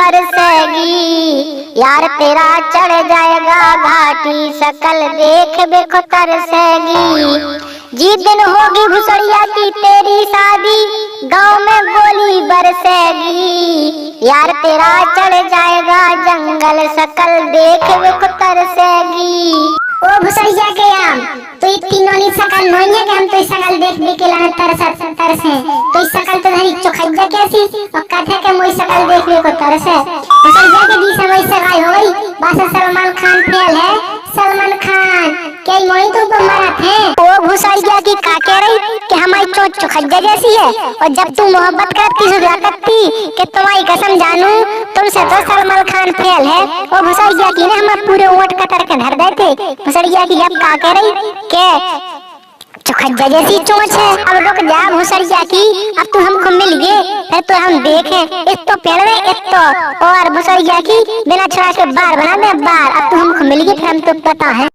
बरसेगी, यार तेरा चढ़ जाएगा घाटी, शकल देख बेखो तरसेगी। जिस दिन होगी भुसड़िया की तेरी शादी, गांव में गोली बरसेगी, यार तेरा चढ़ जाएगा जंगल, शकल देख बेखो तरसेगी। ओ भुसड़िया के आम तो ये तीनों नी शकल नोइया के हम तो शकल देख देख के लाने तरसे तो इस शकल तो धरी चोखैया कैसी और कथे के मोई शकल देख ले को तरसे। भुसड़िया के बीच में वही सगाई हो गई, बस सलमान खान फेल है, सलमान खान के मोई तो मरा थे। ओ भुसड़िया की का कह रही कि हमारी चोट चोखैया जैसी है, और जब तू मोहब्बत करती सुधा करती कि तुम्हारी कसम जानू तुमसे तो सलमान खान फेल है। ओ भुसड़िया की ने हम पूरे ओट कतर के धर देते। भुसड़िया की अब का कह रही के चोखैया जैसी चोंच है। अब रुक जा भुसड़िया की, अब तू हमको मिल गए फिर तो हम देखें इस तो पेड़ में इस तो। और भुसड़िया की बिना छुड़ा के बार बना दे बार, अब तू हमको मिल गए फिर हम तो पता है।